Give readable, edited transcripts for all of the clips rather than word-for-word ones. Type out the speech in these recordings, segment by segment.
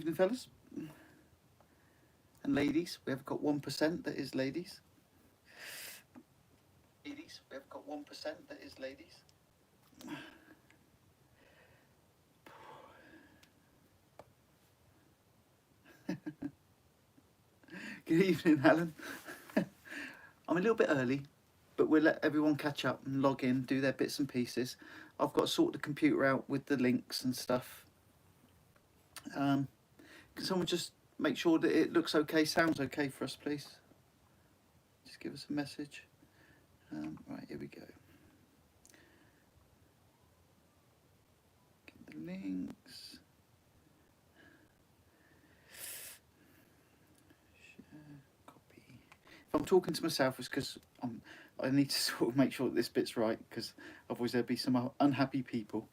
Evening, fellas and ladies. We have got 1% that is ladies. Ladies, we have got 1% that is ladies. Good evening, Alan. I'm a little bit early, but we'll let everyone catch up and log in, do their bits and pieces. I've got to sort the computer out with the links and stuff. Can someone just make sure that it looks okay, sounds okay for us, please? Just give us a message. Right, here we go. Get the links. Share, copy. If I'm talking to myself, it's because I need to sort of make sure that this bit's right, because otherwise there'll be some unhappy people.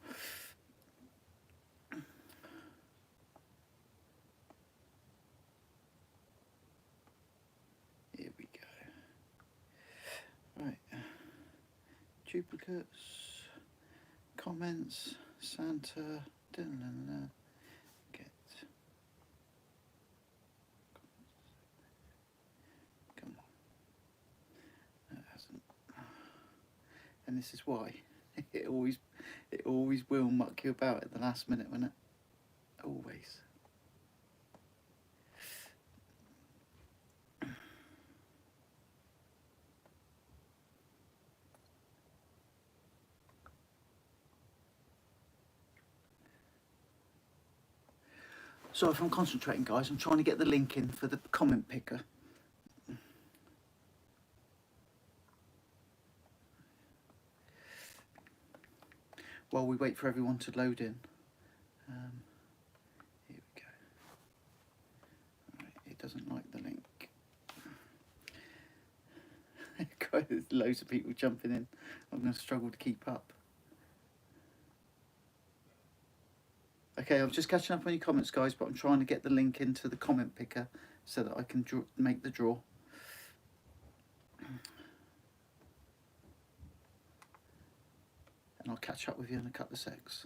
Here we go. Right. Duplicates, comments, Santa, get. Come on. No, it hasn't. And this is why it always will muck you about at the last minute, won't it? Always. So if I'm concentrating, guys, I'm trying to get the link in for the comment picker. While we wait for everyone to load in. Here we go. Right, it doesn't like the link. There's loads of people jumping in. I'm going to struggle to keep up. Okay, I'm just catching up on your comments, guys, but I'm trying to get the link into the comment picker so that I can make the draw. And I'll catch up with you in a couple of secs.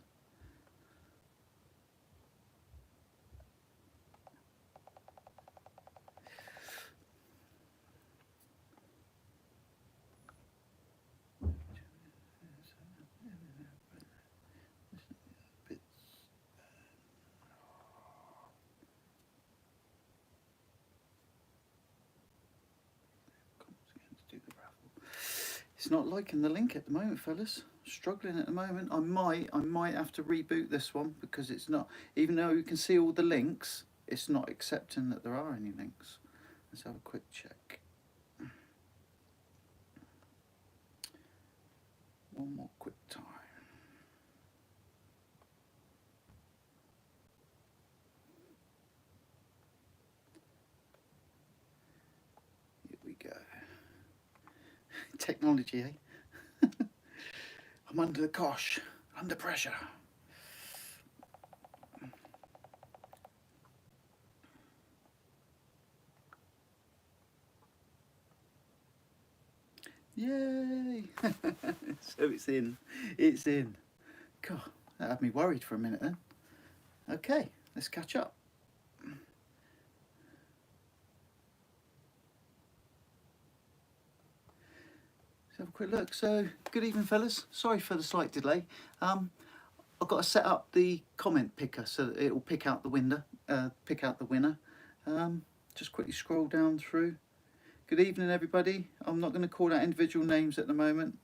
It's not liking the link at the moment, fellas. Struggling at the moment. I might have to reboot this one because it's not, even though you can see all the links, it's not accepting that there are any links. Let's have a quick check. One more quick time. Here we go. Technology, eh? I'm under the cosh, under pressure. Yay! So it's in. It's in. God, that had me worried for a minute then. Okay, let's catch up. Let's have a quick look. So, good evening, fellas. Sorry for the slight delay. I've got to set up the comment picker so that it will pick out the winner. Just quickly scroll down through. Good evening, everybody. I'm not going to call out individual names at the moment,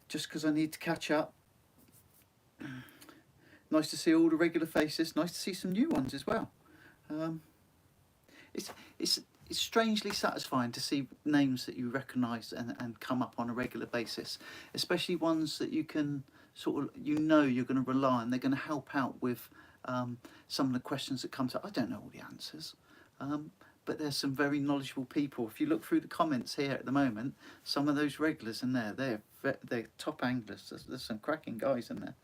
just because I need to catch up. Nice to see all the regular faces. Nice to see some new ones as well. It's strangely satisfying to see names that you recognise and come up on a regular basis, especially ones that you can sort of, you're going to rely on. They're going to help out with some of the questions that come up. I don't know all the answers. But there's some very knowledgeable people. If you look through the comments here at the moment, some of those regulars in there, they're top anglers. There's some cracking guys in there.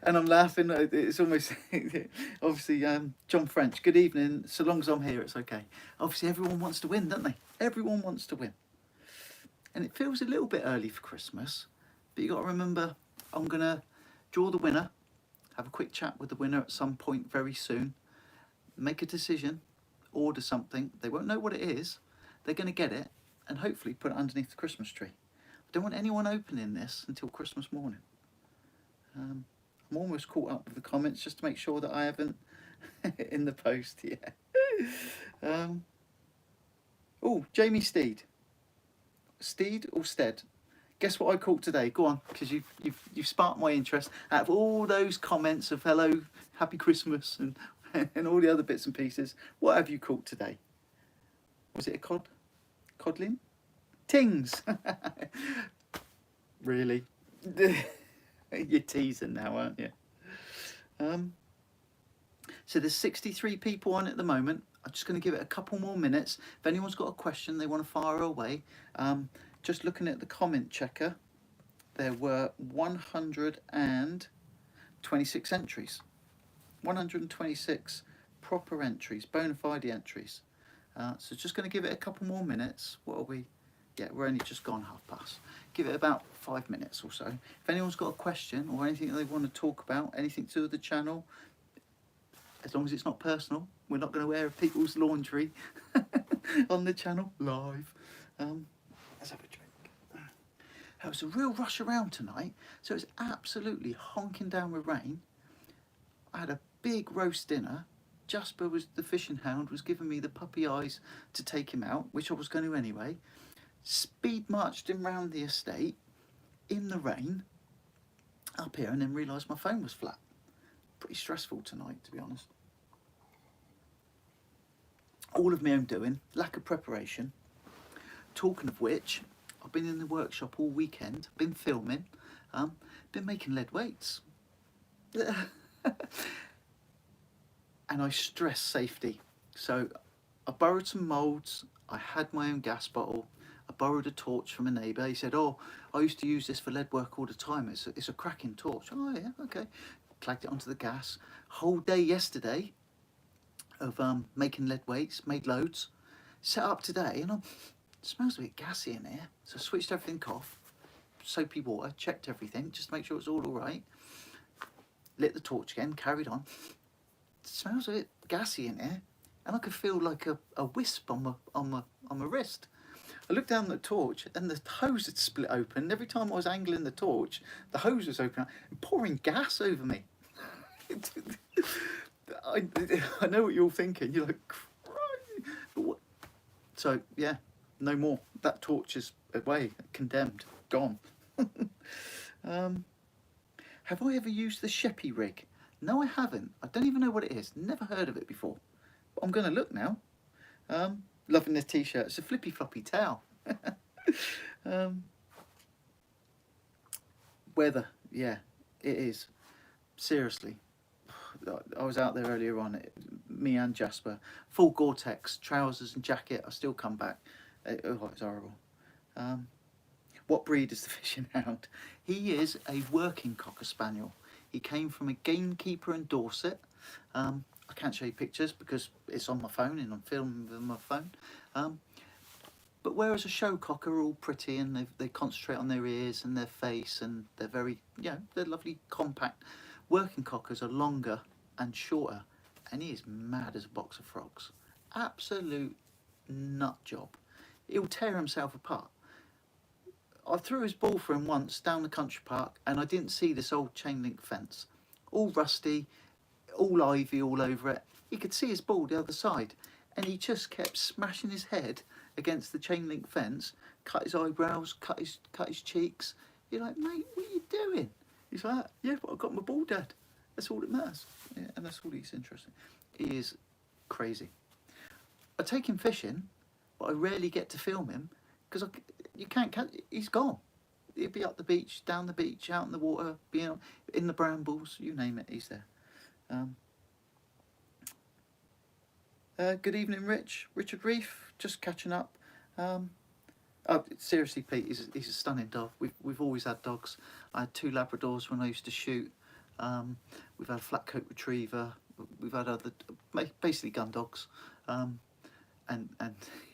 And I'm laughing. It's almost obviously John French. Good evening. So long as I'm here, it's okay. Obviously, everyone wants to win, don't they? Everyone wants to win. And it feels a little bit early for Christmas, but you got to remember, I'm gonna draw the winner, have a quick chat with the winner at some point very soon, make a decision, order something. They won't know what it is. They're going to get it and hopefully put it underneath the Christmas tree. I don't want anyone opening this until Christmas morning. I'm almost caught up with the comments just to make sure that I haven't in the post yet. Oh, Jamie Steed. Steed or Stead? Guess what I caught today? Go on, because you've sparked my interest. Out of all those comments of hello, happy Christmas, and all the other bits and pieces, what have you caught today? Was it a cod? Codlin? Tings! Really? You're teasing now, aren't you? So there's 63 people on at the moment. I'm just going to give it a couple more minutes. If anyone's got a question they want to fire away, just looking at the comment checker, there were 126 entries. 126 proper entries, bona fide entries. So just going to give it a couple more minutes. What are we? Yeah, we're only just gone past. Give it about 5 minutes or so. If anyone's got a question or anything that they want to talk about, anything to do with the channel, as long as it's not personal, we're not going to wear people's laundry on the channel live. Let's have a drink. It was a real rush around tonight, so it's absolutely honking down with rain. I had a big roast dinner. Jasper, was the fishing hound, was giving me the puppy eyes to take him out, which I was going to anyway. Speed marched him round the estate in the rain up here, and then realised my phone was flat. Pretty stressful tonight, to be honest. All of my own doing, lack of preparation. Talking of which, I've been in the workshop all weekend, been filming, been making lead weights. And I stress safety. So I borrowed some moulds, I had my own gas bottle, I borrowed a torch from a neighbour. He said, oh, I used to use this for lead work all the time, it's a cracking torch. Oh yeah, okay. Clagged it onto the gas. Whole day yesterday of making lead weights, made loads. Set up today, and it smells a bit gassy in here. So I switched everything off, soapy water, checked everything, just to make sure it's all right. Lit the torch again, carried on. It smells a bit gassy in here, and I could feel like a wisp on my wrist. I looked down the torch, and the hose had split open. Every time I was angling the torch, the hose was open, pouring gas over me. I know what you're thinking. You're like, but what? So yeah, no more. That torch is away, condemned, gone. Have I ever used the Sheppey rig? No, I haven't. I don't even know what it is. Never heard of it before. But I'm going to look now. Loving this t-shirt. It's a flippy floppy towel. Weather, yeah, it is. Seriously. I was out there earlier on, me and Jasper, full Gore-Tex, trousers and jacket. I still come back. Oh, it's horrible. What breed is the fishing hound? He is a working Cocker Spaniel. He came from a gamekeeper in Dorset. I can't show you pictures because it's on my phone and I'm filming with my phone. But whereas a show cocker are all pretty and they concentrate on their ears and their face and they're very, they're lovely, compact. Working cockers are longer and shorter, and he is mad as a box of frogs. Absolute nut job. He'll tear himself apart. I threw his ball for him once down the country park, and I didn't see this old chain link fence. All rusty, all ivy all over it. You could see his ball the other side, and he just kept smashing his head against the chain link fence, cut his eyebrows, cut his cheeks. You're like, mate, what are you doing? He's like, yeah, but I got my ball, Dad. That's all that matters. Yeah, and that's all he's interested in. He is crazy. I take him fishing, but I rarely get to film him because you can't catch. He's gone. He'll be up the beach, down the beach, out in the water, in the brambles, you name it, he's there. Good evening, Richard Reef. Just catching up. Oh, seriously, Pete, he's a stunning dog. We've always had dogs. I had 2 Labradors when I used to shoot. We've had a flat coat retriever. We've had other, basically gun dogs. And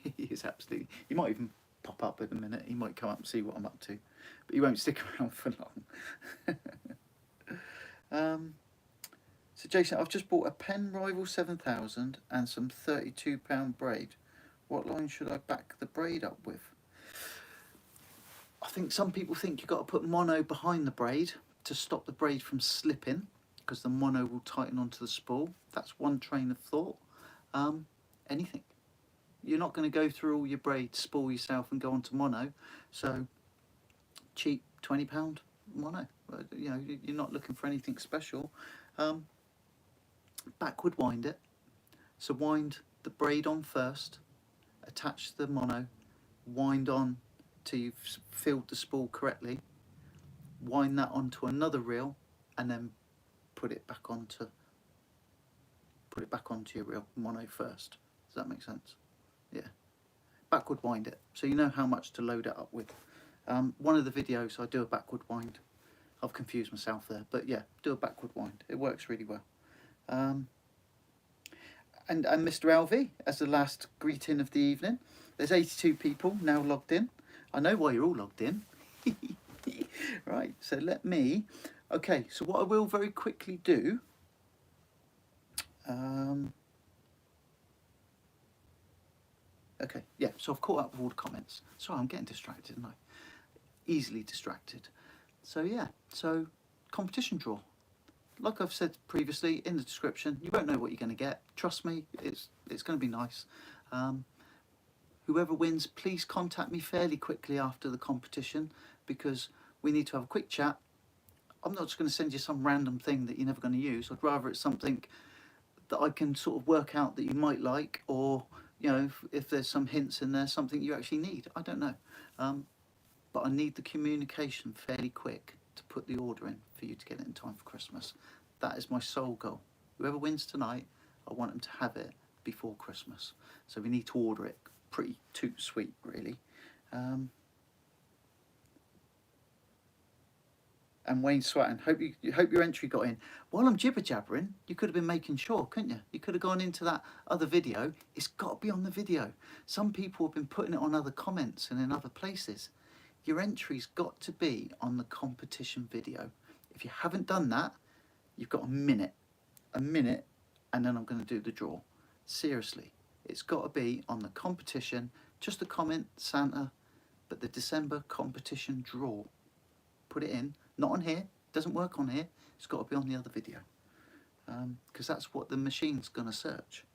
he is absolutely. He might even pop up in a minute. He might come up and see what I'm up to, but he won't stick around for long. So Jason, I've just bought a Pen Rival 7000 and some £32 braid. What line should I back the braid up with? I think some people think you've got to put mono behind the braid to stop the braid from slipping, because the mono will tighten onto the spool. That's one train of thought. Anything. You're not going to go through all your braid, spool yourself and go onto mono. So cheap £20 mono. You know, you're not looking for anything special. Backward wind it. So wind the braid on first, attach the mono, wind on till you've filled the spool correctly, wind that onto another reel, and then put it back onto your reel, mono first. Does that make sense? Yeah. Backward wind it, so you know how much to load it up with. One of the videos I do a backward wind. I've confused myself there, but yeah, do a backward wind. It works really well. And Mr. LV, as the last greeting of the evening. There's 82 people now logged in. I know why you're all logged in. Right, so let me... Okay, so what I will very quickly do... okay, yeah, so I've caught up with all the comments. Sorry, I'm getting distracted, aren't I? Easily distracted. So yeah, so competition draw. Like I've said previously in the description, you won't know what you're going to get. Trust me, it's going to be nice. Whoever wins, please contact me fairly quickly after the competition, because we need to have a quick chat. I'm not just going to send you some random thing that you're never going to use. I'd rather it's something that I can sort of work out that you might like, or you know, if there's some hints in there, something you actually need. I don't know. But I need the communication fairly quick to put the order in for you to get it in time for Christmas. That is my sole goal. Whoever wins tonight, I want them to have it before Christmas. So we need to order it pretty toot sweet, really. And Wayne Swatton, hope your entry got in. While I'm jibber jabbering, you could have been making sure, couldn't you? You could have gone into that other video. It's got to be on the video. Some people have been putting it on other comments and in other places. Your entry's got to be on the competition video. If you haven't done that, you've got a minute, and then I'm going to do the draw. Seriously, it's got to be on the competition. Just a comment, Santa, but the December competition draw. Put it in, not on here. Doesn't work on here. It's got to be on the other video, because that's what the machine's going to search.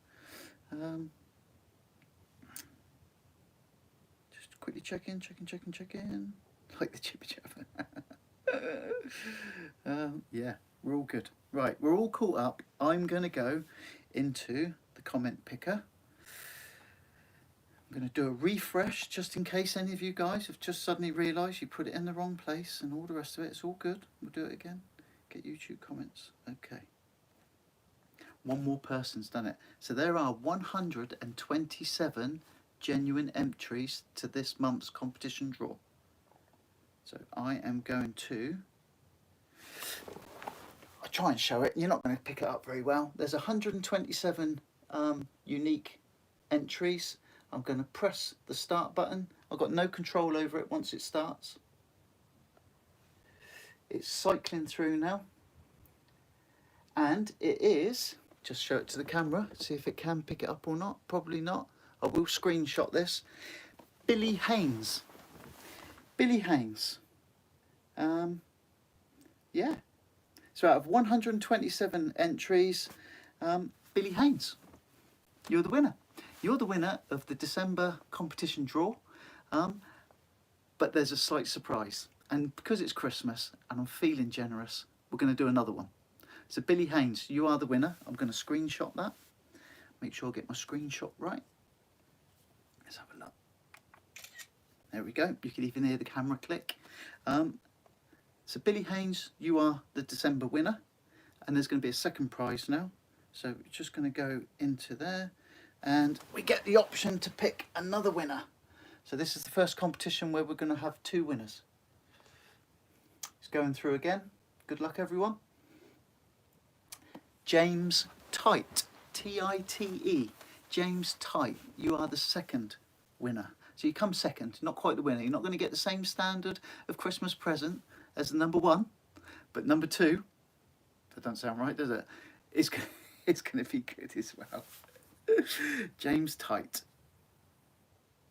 Quickly check in. Like the chippy chapper. Yeah, we're all good. Right, we're all caught up. I'm going to go into the comment picker. I'm going to do a refresh just in case any of you guys have just suddenly realised you put it in the wrong place and all the rest of it. It's all good. We'll do it again. Get YouTube comments. Okay. One more person's done it. So there are 127 genuine entries to this month's competition draw. So I am going to... I'll try and show it. You're not going to pick it up very well. There's 127 unique entries. I'm going to press the start button. I've got no control over it once it starts. It's cycling through now. And it is... Just show it to the camera. See if it can pick it up or not. Probably not. I will screenshot this. Billy Haynes. Billy Haynes. Yeah. So out of 127 entries, Billy Haynes, you're the winner. You're the winner of the December competition draw. But there's a slight surprise. And because it's Christmas and I'm feeling generous, we're going to do another one. So Billy Haynes, you are the winner. I'm going to screenshot that. Make sure I get my screenshot right. Let's have a look. There we go. You can even hear the camera click. So Billy Haynes, you are the December winner. And there's going to be a second prize now. So we're just going to go into there. And we get the option to pick another winner. So this is the first competition where we're going to have two winners. It's going through again. Good luck, everyone. James Tite, T-I-T-E, James Tite, you are the second winner. So you come second, not quite the winner. You're not going to get the same standard of Christmas present as the number one, but number two, That doesn't sound right, does it? It's it's going to be good as well. James Tight.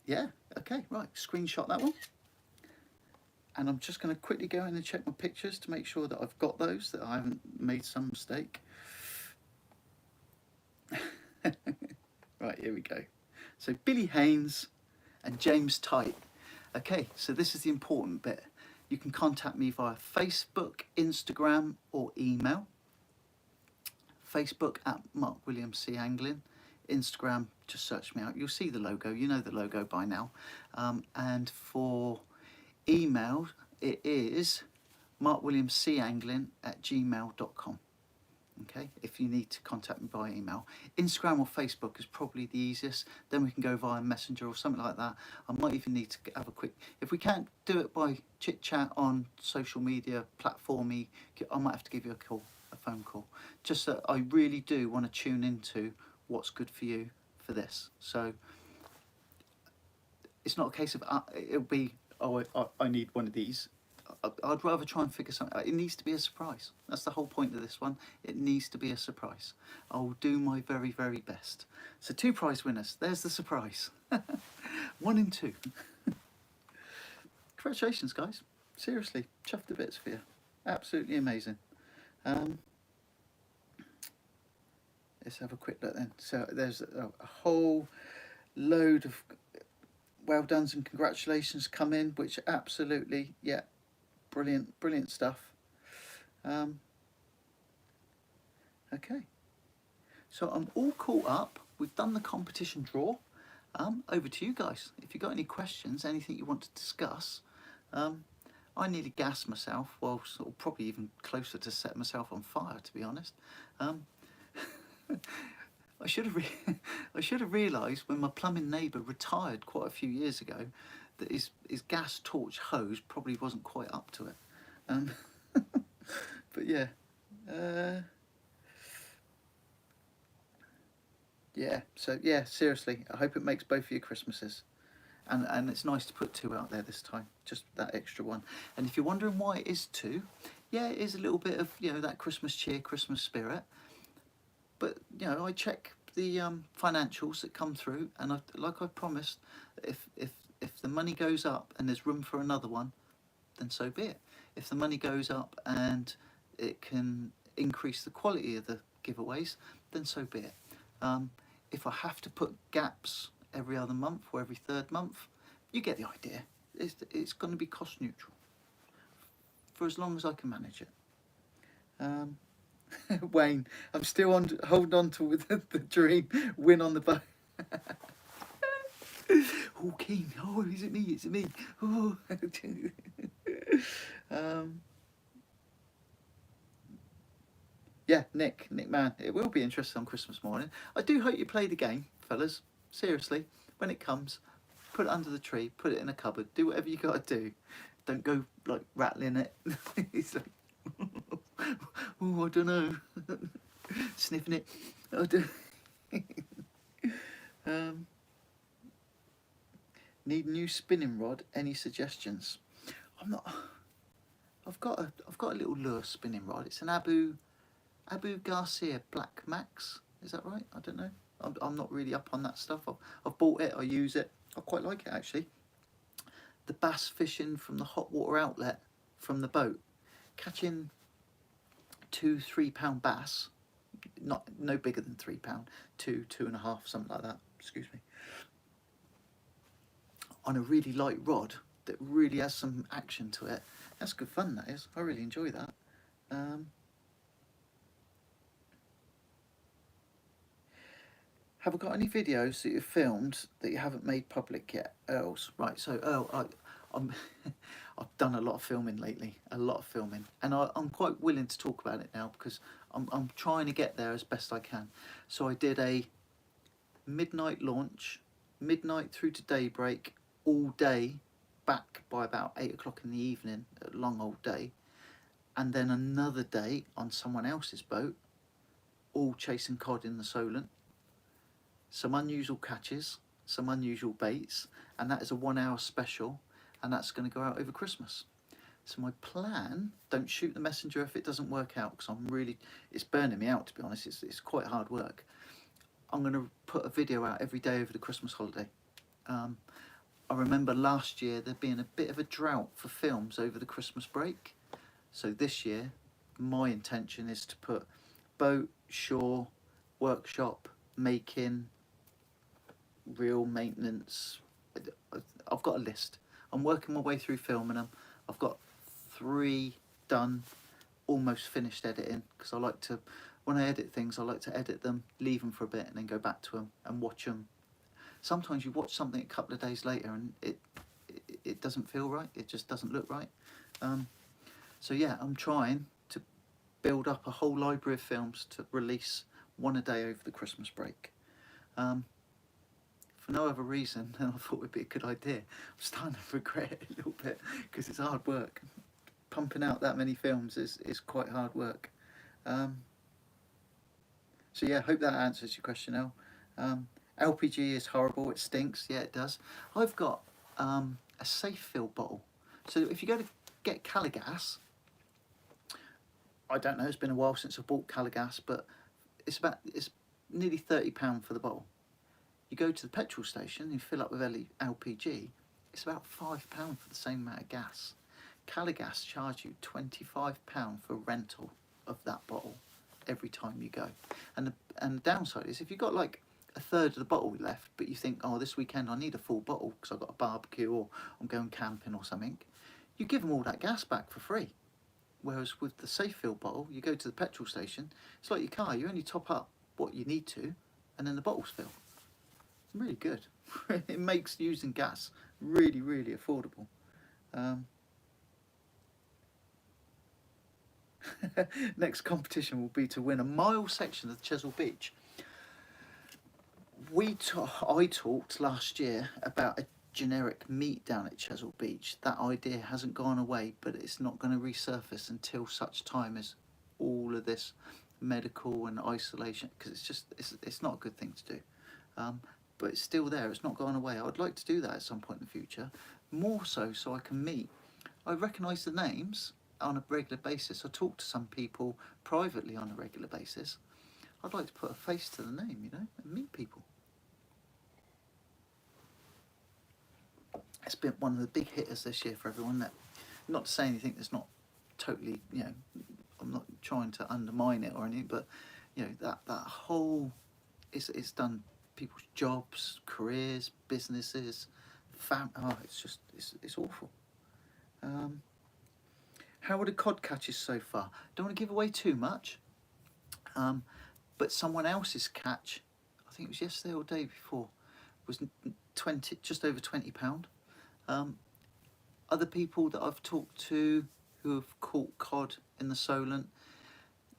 Yeah. Okay. Right. Screenshot that one. And I'm just going to quickly go in and check my pictures to make sure that I've got those, that I haven't made some mistake. Right, here we go. So Billy Haynes and James Tight. Okay, so this is the important bit. You can contact me via Facebook, Instagram, or email. Facebook at Mark William C Anglin. Instagram, just search me out. You'll see the logo. You know the logo by now. And for email, it is markwilliamcanglin@gmail.com. Okay, if you need to contact me by email. Instagram or Facebook is probably the easiest. Then we can go via Messenger or something like that. I might even need to have a quick, if we can't do it by chit chat on social media platformy, I might have to give you a call, a phone call, just that I really do want to tune into what's good for you for this. So it's not a case of it'll be, oh, I need one of these. I'd rather try and figure something out. It needs to be a surprise. That's the whole point of this one. It needs to be a surprise. I'll do my very, very best. So 2 prize winners. There's the surprise. 1 and 2. Congratulations, guys. Seriously, chuffed to bits for you. Absolutely amazing. Let's have a quick look then. So there's a whole load of well done's and congratulations come in, which absolutely, yeah, brilliant stuff. Okay, so I'm all caught up. We've done the competition draw. Over to you guys. If you've got any questions, anything you want to discuss. I nearly gassed myself, well, sort of probably even closer to set myself on fire, to be honest. I should have realised when my plumbing neighbour retired quite a few years ago that his gas torch hose probably wasn't quite up to it. But yeah, yeah. So yeah, seriously, I hope it makes both of your Christmases. And it's nice to put 2 out there this time, just that extra one. And if you're wondering why it is 2, yeah, it is a little bit of, you know, that Christmas cheer, Christmas spirit. But, you know, I check the financials that come through, and like I promised, if the money goes up and there's room for another one, then so be it. If the money goes up and it can increase the quality of the giveaways, then so be it. If I have to put gaps every other month or every 3rd month, you get the idea. It's going to be cost neutral for as long as I can manage it. Wayne, I'm still holding on to the dream. Win on the boat. Oh, King. Oh, is it me? Is it me? Oh. Yeah, Nick, man, it will be interesting on Christmas morning. I do hope you play the game, fellas. Seriously, when it comes, put it under the tree, put it in a cupboard, do whatever you got to do. Don't go like rattling it. It's like, oh, I don't know, sniffing it. I do. Need new spinning rod? Any suggestions? I've got a little lure spinning rod. It's an Abu Garcia Black Max. Is that right? I don't know. I'm not really up on that stuff. I've bought it. I use it. I quite like it actually. The bass fishing from the hot water outlet from the boat, catching 2-3 pound bass, no bigger than 3 pound, 2.5, something like that. Excuse me. On a really light rod that really has some action to it. That's good fun. That is. I really enjoy that. Have I got any videos that you've filmed that you haven't made public yet? Earls, right? So Earl, I've done a lot of filming lately, and I'm quite willing to talk about it now because I'm trying to get there as best I can. So I did a midnight launch, midnight through to daybreak, all day, back by about 8 o'clock in the evening, a long old day, and then another day on someone else's boat, all chasing cod in the Solent. Some unusual catches, some unusual baits, and that is a 1 hour special, and that's going to go out over Christmas. So my plan, don't shoot the messenger if it doesn't work out, because it's burning me out, to be honest. It's quite hard work. I'm going to put a video out every day over the Christmas holiday. I remember last year there being a bit of a drought for films over the Christmas break. So this year, my intention is to put boat, shore, workshop, making, reel maintenance. I've got a list. I'm working my way through filming them. I've got 3 done, almost finished editing, because I like to, when I edit things, I like to edit them, leave them for a bit, and then go back to them and watch them. Sometimes you watch something a couple of days later and it doesn't feel right. It just doesn't look right. So yeah, I'm trying to build up a whole library of films to release one a day over the Christmas break. For no other reason than I thought it would be a good idea. I'm starting to regret it a little bit because it's hard work. Pumping out that many films is quite hard work. So yeah, I hope that answers your question, El. LPG is horrible, it stinks, yeah it does. I've got a safe fill bottle. So if you go to get Caligas, I don't know, it's been a while since I bought Caligas, but it's nearly £30 for the bottle. You go to the petrol station, you fill up with LPG, it's about £5 for the same amount of gas. Caligas charge you £25 for rental of that bottle every time you go. And the downside is if you've got like a third of the bottle left, but you think, oh, this weekend I need a full bottle because I've got a barbecue or I'm going camping or something, you give them all that gas back for free. Whereas with the safe fill bottle, you go to the petrol station, it's like your car, you only top up what you need to, and then the bottle's filled. It's really good. It makes using gas really, really affordable. Next competition will be to win a mile section of Chesil Beach. I talked last year about a generic meet down at Chesil Beach. That idea hasn't gone away, but it's not going to resurface until such time as all of this medical and isolation, because it's not a good thing to do. But it's still there, it's not gone away. I would like to do that at some point in the future, more so I can meet. I recognise the names on a regular basis. I talk to some people privately on a regular basis. I'd like to put a face to the name, you know, and meet people. It's been one of the big hitters this year for everyone. That, not to say anything that's not totally, you know, I'm not trying to undermine it or anything, but you know, that whole, it's done people's jobs, careers, businesses, it's awful. How are the cod catches so far? Don't want to give away too much, but someone else's catch, I think it was yesterday or the day before, was just over £20. Other people that I've talked to who have caught cod in the Solent,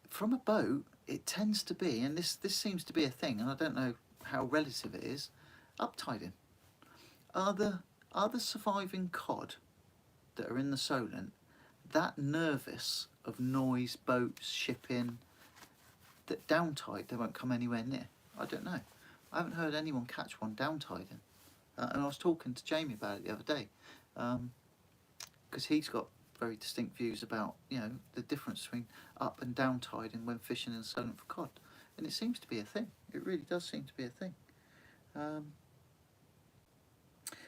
from a boat, it tends to be, and this seems to be a thing, and I don't know how relative it is, uptiding. Are the surviving cod that are in the Solent that nervous of noise, boats, shipping, that down tide they won't come anywhere near? I don't know. I haven't heard anyone catch one down tiding. And I was talking to Jamie about it the other day, because he's got very distinct views about, you know, the difference between up and down tiding when fishing in the Solent for cod. And it seems to be a thing. It really does seem to be a thing.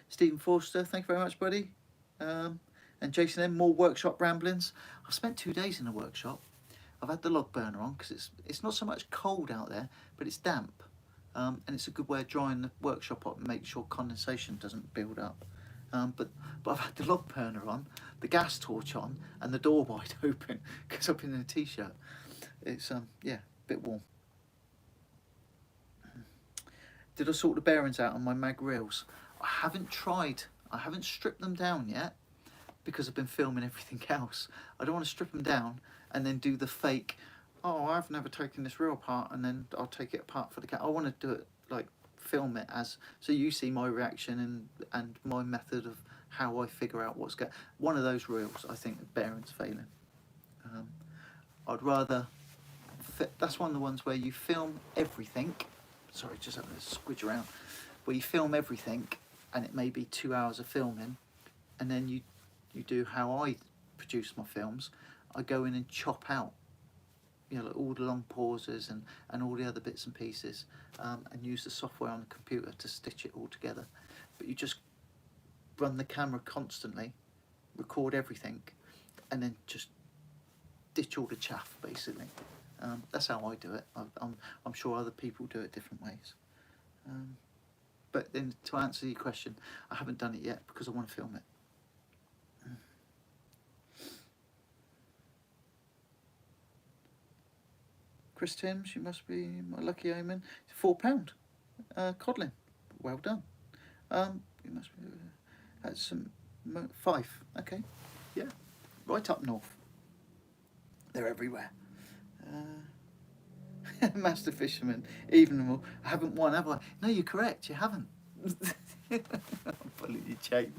Stephen Forster, thank you very much, buddy. And Jason M, more workshop ramblings. I've spent 2 days in the workshop. I've had the log burner on because it's not so much cold out there, but it's damp. And it's a good way of drying the workshop up and make sure condensation doesn't build up. But I've had the log burner on, the gas torch on, and the door wide open because I've been in a t-shirt. It's yeah, a bit warm. Did I sort the bearings out on my mag reels? I haven't tried. I haven't stripped them down yet because I've been filming everything else. I don't want to strip them down and then do the fake, oh, I've never taken this reel apart and then I'll take it apart for the cat. I want to do it, like, film it as, so you see my reaction and my method of how I figure out what's going. One of those reels, I think the bearing's failing. I'd rather, that's one of the ones where you film everything. Sorry, just having a squidge around. Where you film everything and it may be 2 hours of filming, and then you do how I produce my films, I go in and chop out, you know, like all the long pauses and all the other bits and pieces, and use the software on the computer to stitch it all together. But you just run the camera constantly, record everything, and then just ditch all the chaff, basically. That's how I do it. I'm sure other people do it different ways. But then to answer your question, I haven't done it yet because I want to film it. Chris Timms, you must be my lucky omen. £4, codlin. Well done. You must be. That's some Fife. Okay, yeah, right up north. They're everywhere. Master fisherman, even more. I haven't won, have I? No, you're correct. You haven't. I'm pulling your chain.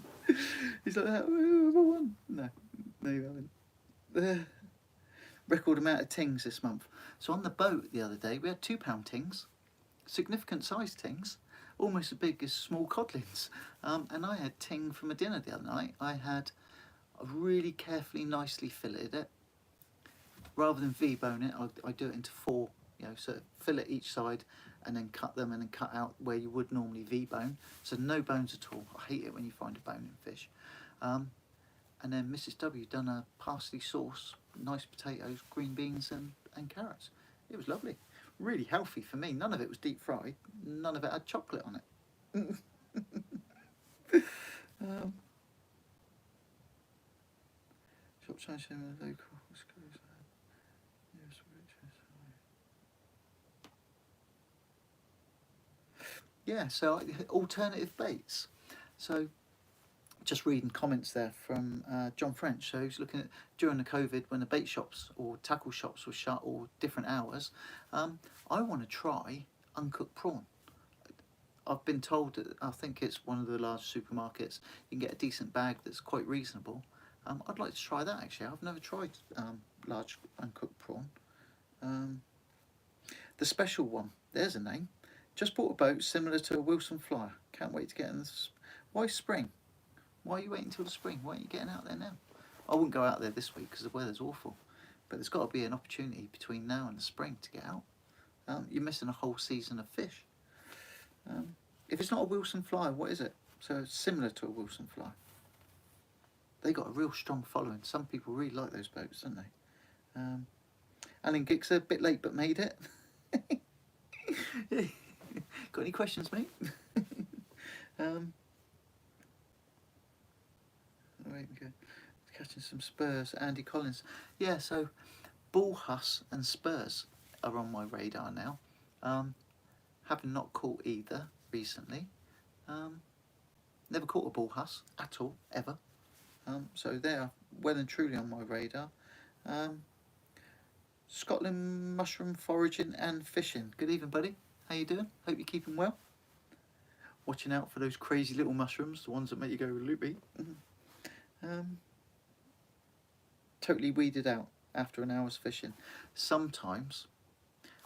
He's like, have I won? No, you haven't. Record amount of tings this month. So on the boat the other day, we had £2 tings, significant sized tings, almost as big as small codlins. And I had ting for my dinner the other night. I had really carefully, nicely filleted it. Rather than V-bone it, I do it into 4, you know, so fillet each side and then cut them and then cut out where you would normally V-bone. So no bones at all. I hate it when you find a bone in fish. And then Mrs. W done a parsley sauce, nice potatoes, green beans and carrots. It was lovely. Really healthy for me. None of it was deep fried. None of it had chocolate on it. Shop change local. Yeah, so alternative baits. So just reading comments there from John French. So he's looking at during the COVID when the bait shops or tackle shops were shut or different hours. I want to try uncooked prawn. I've been told that I think it's one of the large supermarkets. You can get a decent bag that's quite reasonable. I'd like to try that actually. I've never tried large uncooked prawn. The special one, there's a name. Just bought a boat similar to a Wilson Flyer. Can't wait to get in this. Why spring? Why are you waiting until the spring? Why aren't you getting out there now? I wouldn't go out there this week because the weather's awful. But there's got to be an opportunity between now and the spring to get out. You're missing a whole season of fish. If it's not a Wilson Flyer, what is it? So it's similar to a Wilson Flyer. They got a real strong following. Some people really like those boats, don't they? Alan Gixer, a bit late but made it. Got any questions, mate? Wait, we go. Catching some spurs. Andy Collins. Yeah, so bull huss and spurs are on my radar now. Having not caught either recently. Never caught a bull huss at all, ever. So they are well and truly on my radar. Scotland mushroom foraging and fishing. Good evening, buddy. How you doing? Hope you're keeping well. Watching out for those crazy little mushrooms, the ones that make you go loopy. Totally weeded out after an hour's fishing. Sometimes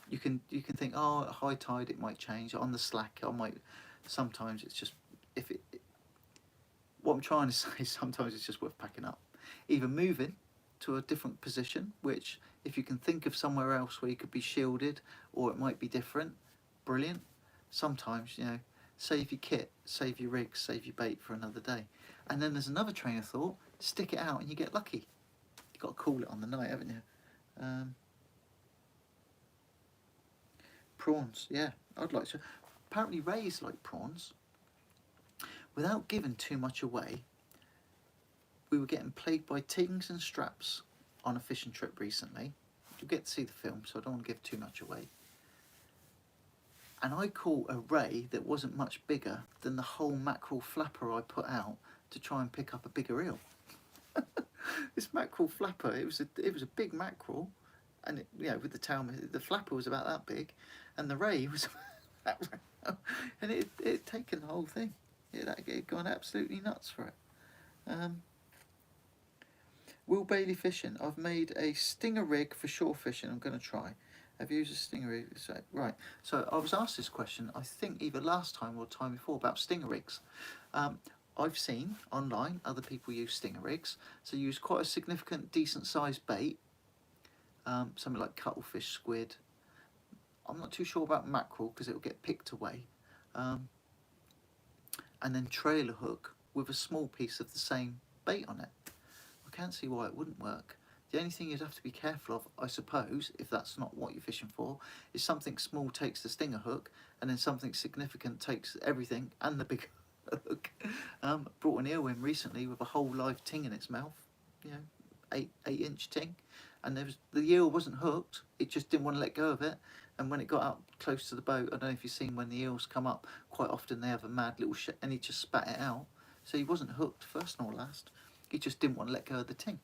you can think, oh, at high tide it might change. On the slack, I might. Sometimes it's just what I'm trying to say is sometimes it's just worth packing up, either moving to a different position, which if you can think of somewhere else where you could be shielded or it might be different, brilliant. Sometimes, you know, save your kit, save your rigs, save your bait for another day. And then there's another train of thought, stick it out and you get lucky. You've got to cool it on the night, haven't you? Prawns, yeah, I'd like to. Apparently Ray's like prawns. Without giving too much away, we were getting plagued by tings and straps on a fishing trip recently. You'll get to see the film, so I don't want to give too much away. And I caught a ray that wasn't much bigger than the whole mackerel flapper I put out to try and pick up a bigger eel. This mackerel flapper, it was a big mackerel, and it, you know, with the tail, the flapper was about that big, and the ray was that round, and it had taken the whole thing. It had gone absolutely nuts for it. Will Bailey fishing. I've made a stinger rig for shore fishing. I'm going to try. Have you used a stinger rig? Right. So I was asked this question, I think either last time or the time before, about stinger rigs. I've seen online other people use stinger rigs, so use quite a significant, decent sized bait, something like cuttlefish, squid. I'm not too sure about mackerel because it will get picked away, and then trailer hook with a small piece of the same bait on it. I can't see why it wouldn't work. The only thing you'd have to be careful of, I suppose, if that's not what you're fishing for, is something small takes the stinger hook, and then something significant takes everything and the big hook. Brought an eel in recently with a whole live ting in its mouth, you know, 8-inch ting, and the eel wasn't hooked. It just didn't want to let go of it. And when it got up close to the boat, I don't know if you've seen when the eels come up, quite often they have a mad little and he just spat it out. So he wasn't hooked first nor last. He just didn't want to let go of the ting.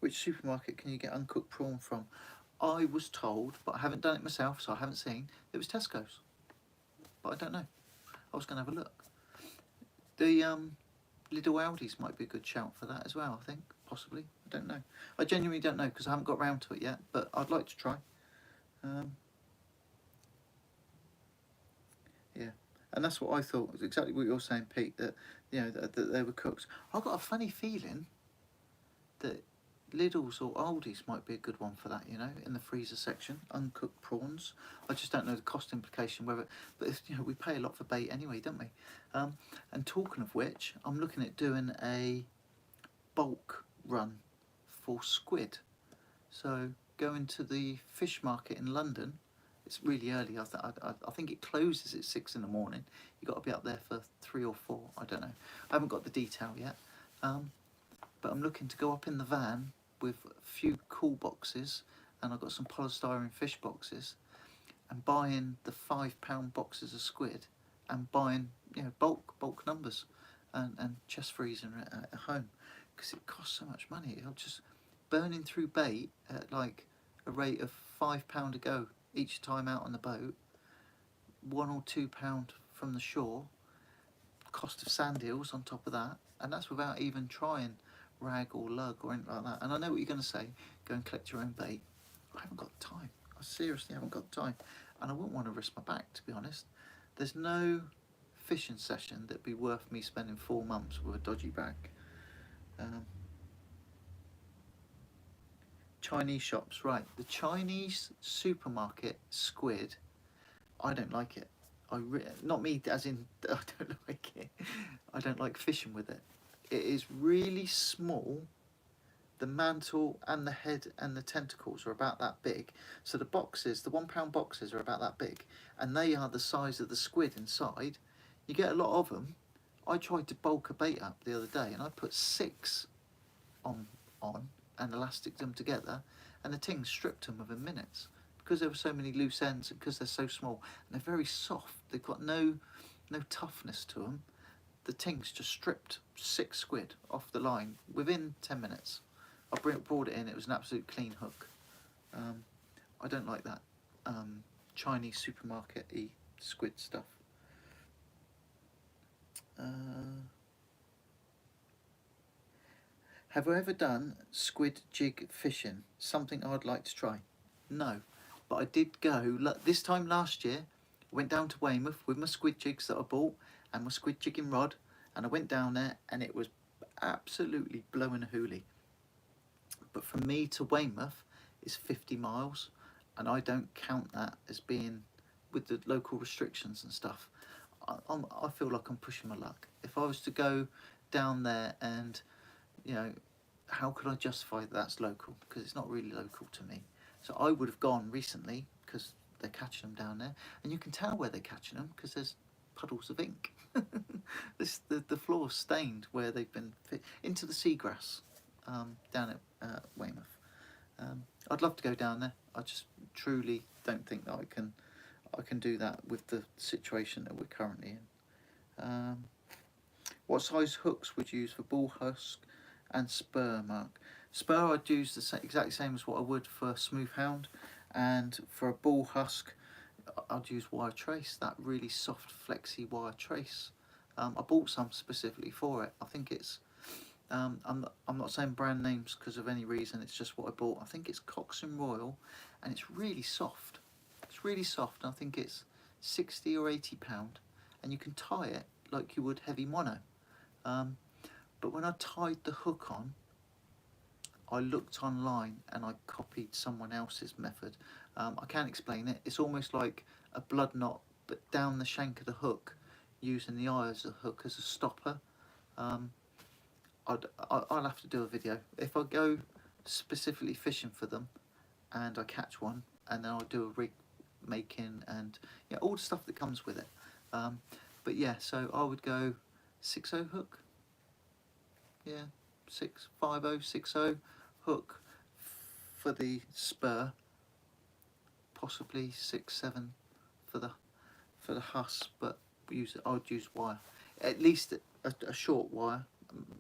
Which supermarket can you get uncooked prawn from? I was told, but I haven't done it myself, so I haven't seen. It was Tesco's, but I don't know. I was going to have a look. The Lidl Aldi's might be a good shout for that as well, I think, possibly. I don't know. I genuinely don't know because I haven't got round to it yet, but I'd like to try. Yeah, and that's what I thought. Was exactly what you're saying, Pete. That that they were cooked. I got a funny feeling that Lidl's or Aldi's might be a good one for that. You know, in the freezer section, uncooked prawns. I just don't know the cost implication. Whether, but we pay a lot for bait anyway, don't we? And talking of which, I'm looking at doing a bulk run for squid. So going to the fish market in London. It's really early. I think it closes at 6 in the morning. You've got to be up there for 3 or 4. I don't know. I haven't got the detail yet. But I'm looking to go up in the van with a few cool boxes, and I've got some polystyrene fish boxes, and buying the £5 boxes of squid, and buying bulk numbers, and chest freezing at home, because it costs so much money. It'll just burning through bait at like a rate of £5 a go each time out on the boat, £1 or £2 from the shore, cost of sand eels on top of that, and that's without even trying rag or lug or anything like that. And I know what you're going to say, go and collect your own bait. I haven't got time. I seriously haven't got time, and I wouldn't want to risk my back, to be honest. There's no fishing session that'd be worth me spending 4 months with a dodgy back. Chinese shops, right? The Chinese supermarket squid, I don't like it. Not me, as in I don't like it. I don't like fishing with it. It is really small. The mantle and the head and the tentacles are about that big. So the boxes, the £1 boxes, are about that big, and they are the size of the squid inside. You get a lot of them. I tried to bulk a bait up the other day, and I put 6 on and elastic them together, and the ting stripped them within minutes because there were so many loose ends, and because they're so small and they're very soft. They've got no toughness to them. The ting's just stripped 6 squid off the line within 10 minutes. I brought it in. It was an absolute clean hook. I don't like that Chinese supermarket-y squid stuff. Have I ever done squid jig fishing? Something I'd like to try. No, but I did go this time last year. Went down to Weymouth with my squid jigs that I bought and my squid jigging rod, and I went down there and it was absolutely blowing a hoolie. But from me to Weymouth is 50 miles, and I don't count that as being with the local restrictions and stuff. I feel like I'm pushing my luck. If I was to go down there and how could I justify that that's local? Because it's not really local to me. So I would have gone recently because they're catching them down there, and you can tell where they're catching them because there's puddles of ink. The floor's stained where they've been into the seagrass down at Weymouth. I'd love to go down there. I just truly don't think that I can do that with the situation that we're currently in. What size hooks would you use for bull husk and spur, Mark? Spur I'd use the exact same as what I would for smooth hound, and for a bull husk I'd use wire trace, that really soft flexy wire trace. I bought some specifically for it. I think it's I'm not saying brand names because of any reason. It's just what I bought. I think it's Coxon Royal, and it's really soft. It's really soft. I think it's £60 or £80, and you can tie it like you would heavy mono. Um, but when I tied the hook on, I looked online and I copied someone else's method. I can't explain it. It's almost like a blood knot, but down the shank of the hook, using the eye as a hook as a stopper. Um, I'll have to do a video. If I go specifically fishing for them and I catch one, and then I'll do a rig making and yeah, all the stuff that comes with it. But yeah, so I would go 6.0 hook. Yeah, 6.50, 6.0 hook for the spur, possibly 6.7 for the Huss, but I'd use wire, at least a short wire,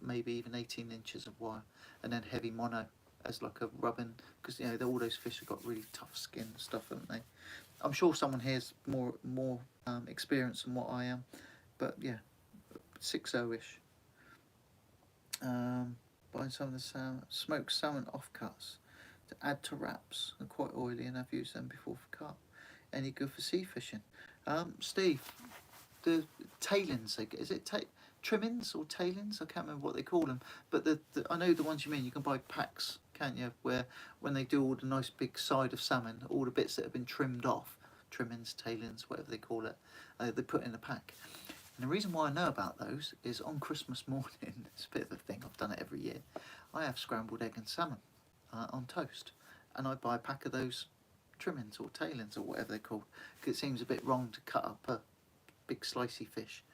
maybe even 18 inches of wire, and then heavy mono as like a rubbing, because you know all those fish have got really tough skin and stuff, haven't they? I'm sure someone here's more experienced than what I am, but yeah, 6.0-ish. Buying some of the smoked salmon offcuts to add to wraps. They're quite oily and I've used them before for carp. Any good for sea fishing? Steve, the tailings, is it trimmings or tailings? I can't remember what they call them, but I know the ones you mean. You can buy packs, can't you? Where when they do all the nice big side of salmon, all the bits that have been trimmed off, trimmings, tailings, whatever they call it, they put in a pack. And the reason why I know about those is on Christmas morning, it's a bit of a thing, I've done it every year, I have scrambled egg and salmon on toast. And I buy a pack of those trimmings or tailings or whatever they're called, because it seems a bit wrong to cut up a big slicey fish.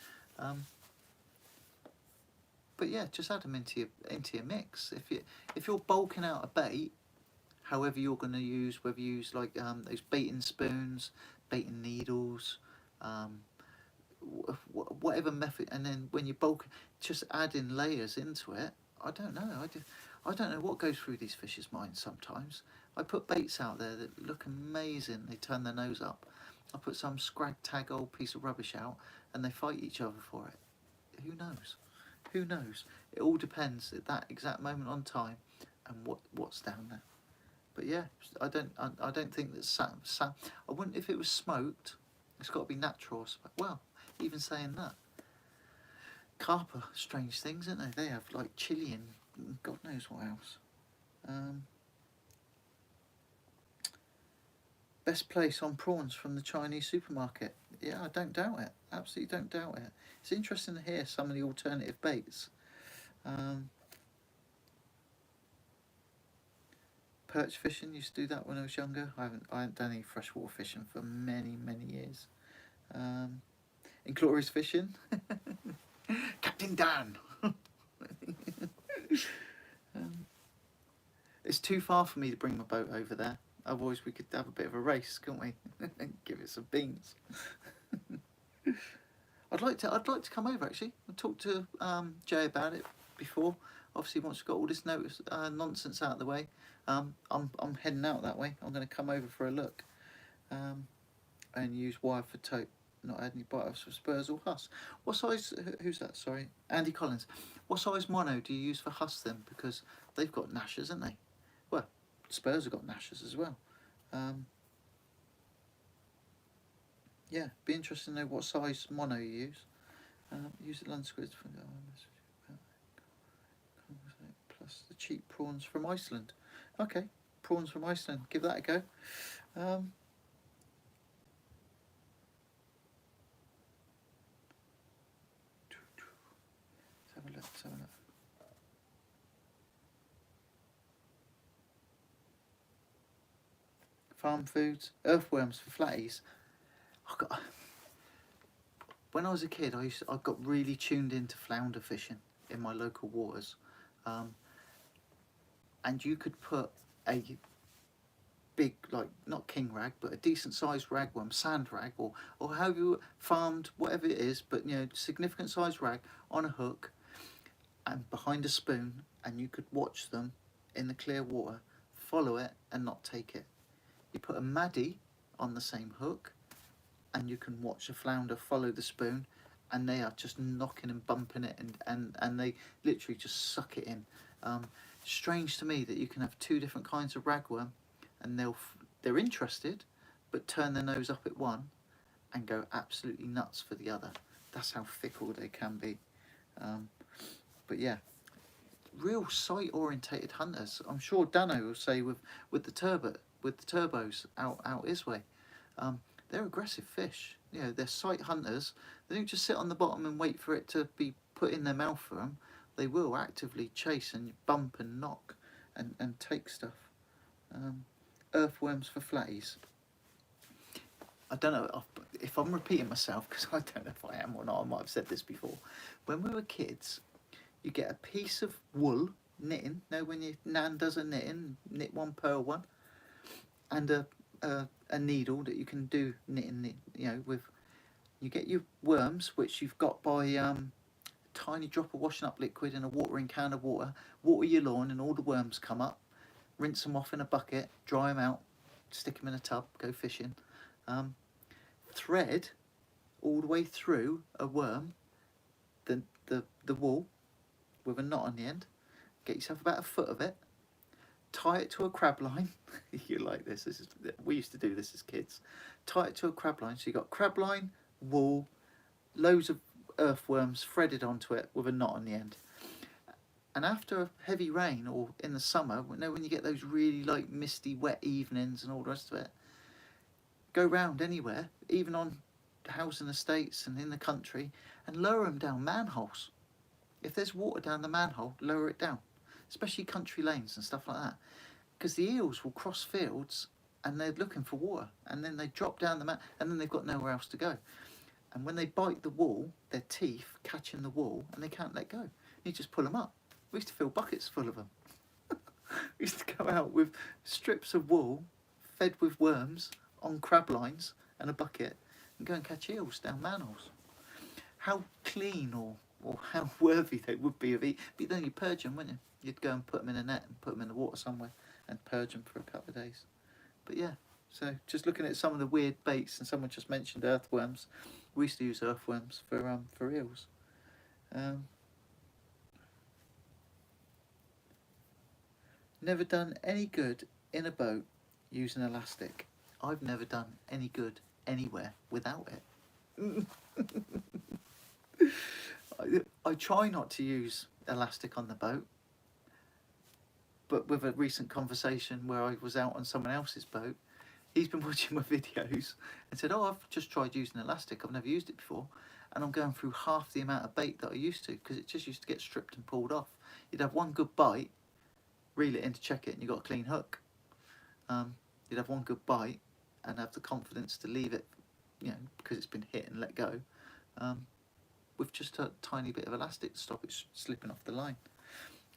But yeah, just add them into your mix. If you're bulking out a bait, however you're going to use, whether you use like those baiting spoons, baiting needles, whatever method, and then when you bulk, just adding layers into it. I don't know. I don't know what goes through these fish's minds sometimes. I put baits out there that look amazing. They turn their nose up. I put some scrag tag old piece of rubbish out, and they fight each other for it. Who knows? Who knows? It all depends at that exact moment on time, and what's down there. But yeah, I don't think that I wouldn't if it was smoked. It's got to be natural. Well, even saying that, carp are strange things, aren't they? They have like chili and God knows what else. Best place on prawns from the Chinese supermarket. Yeah, I don't doubt it. Absolutely don't doubt it. It's interesting to hear some of the alternative baits. Perch fishing, used to do that when I was younger. I haven't done any freshwater fishing for many years. Inglorious fishing. Captain Dan. It's too far for me to bring my boat over there. Otherwise, we could have a bit of a race, couldn't we? Give it some beans. I'd like to come over actually. I talked to Jay about it before. Obviously, once we've got all this nonsense out of the way, I'm heading out that way. I'm going to come over for a look, and use wire for tote. Not add any bite-offs for spurs or Huss. What size? Who's that? Sorry, Andy Collins. What size mono do you use for Huss then? Because they've got gnashers, haven't they? Well, spurs have got gnashers as well. Yeah, be interesting to know what size mono you use. Use the land squids for plus the cheap prawns from Iceland. Okay, prawns from Iceland. Give that a go. Let's have a look. Let's have a look. Farm foods, earthworms for flatties. When I was a kid, I got really tuned into flounder fishing in my local waters, and you could put a big, like not king rag, but a decent sized ragworm, sand rag, or however you farmed, whatever it is, but you know, significant sized rag on a hook and behind a spoon, and you could watch them in the clear water, follow it and not take it. You put a maddie on the same hook, and you can watch a flounder follow the spoon and they are just knocking and bumping it, and they literally just suck it in. Strange to me that you can have two different kinds of ragworm, and they're interested, but turn their nose up at one and go absolutely nuts for the other. That's how fickle they can be. But yeah, real sight orientated hunters. I'm sure Dano will say with the turbos out his way. They're aggressive fish. You know, they're sight hunters. They don't just sit on the bottom and wait for it to be put in their mouth for them. They will actively chase and bump and knock and take stuff. Earthworms for flatties. I don't know if I'm repeating myself, because I don't know if I am or not. I might have said this before. When we were kids, you get a piece of wool knitting. Know when your nan does a knitting, knit one, purl one, and a needle that you can do knitting. You know, with you get your worms, which you've got by a tiny drop of washing up liquid in a watering can of water. Water your lawn, and all the worms come up. Rinse them off in a bucket, dry them out, stick them in a tub, go fishing. Thread all the way through a worm, the wool with a knot on the end. Get yourself about a foot of it. Tie it to a crab line. You like this? We used to do this as kids. Tie it to a crab line. So you got crab line, wool, loads of earthworms threaded onto it with a knot on the end. And after a heavy rain, or in the summer, when you get those really like misty, wet evenings and all the rest of it, go round anywhere, even on housing estates and in the country, and lower them down manholes. If there's water down the manhole, lower it down, especially country lanes and stuff like that, because the eels will cross fields and they're looking for water, and then they drop down the and then they've got nowhere else to go. And when they bite the wool, their teeth catch in the wool and they can't let go. You just pull them up. We used to fill buckets full of them. We used to go out with strips of wool fed with worms on crab lines and a bucket and go and catch eels down manholes. How clean or how worthy they would be of eat. But then you purge them, wouldn't you? You'd go and put them in a net and put them in the water somewhere and purge them for a couple of days. But yeah, so just looking at some of the weird baits, and someone just mentioned earthworms. We used to use earthworms for eels. Never done any good in a boat using elastic. I've never done any good anywhere without it. I try not to use elastic on the boat, but with a recent conversation where I was out on someone else's boat, he's been watching my videos and said, "Oh, I've just tried using elastic. I've never used it before, and I'm going through half the amount of bait that I used to, because it just used to get stripped and pulled off. You'd have one good bite, reel it in to check it, and you got a clean hook. You'd have one good bite and have the confidence to leave it, you know, because it's been hit and let go, with just a tiny bit of elastic to stop it slipping off the line."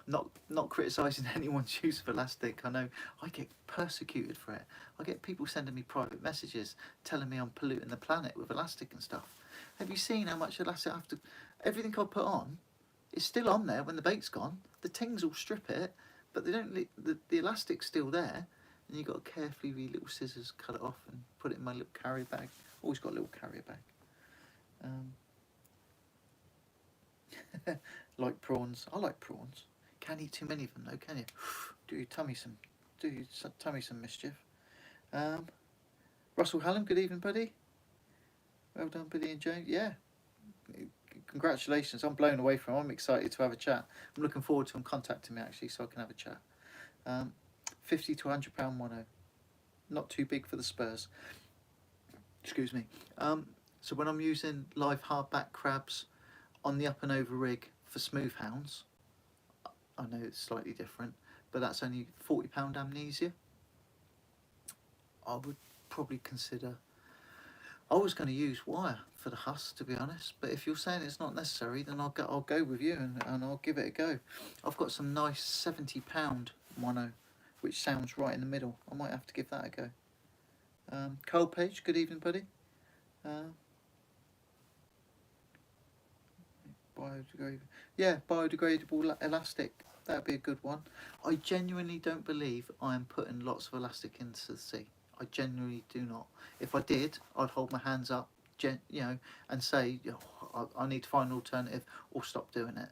Not criticising anyone's use of elastic. I know I get persecuted for it. I get people sending me private messages telling me I'm polluting the planet with elastic and stuff. Have you seen how much elastic I have to... Everything I put on is still on there when the bait's gone. The tings will strip it, but they don't. The elastic's still there, and you've got to carefully, with little scissors, cut it off and put it in my little carrier bag. Always got a little carrier bag. Like prawns. I like prawns. Can't eat too many of them though, can you? Do your tummy some mischief. Russell Hallam, good evening, buddy. Well done, Billy and Joe. Yeah, congratulations. I'm blown away from him. I'm excited to have a chat. I'm looking forward to him contacting me actually, so I can have a chat. 50 to £100 mono. Not too big for the Spurs. Excuse me. So when I'm using live hardback crabs on the up and over rig for smooth hounds, I know it's slightly different, but that's only £40 amnesia. I would probably consider... I was going to use wire for the Huss, to be honest, but if you're saying it's not necessary, then I'll go with you and I'll give it a go. I've got some nice £70 mono, which sounds right in the middle. I might have to give that a go. Cole Page, good evening, buddy. Biodegradable elastic. That'd be a good one. I genuinely don't believe I'm putting lots of elastic into the sea. I genuinely do not. If I did, I'd hold my hands up you know, and say, I need to find an alternative or stop doing it.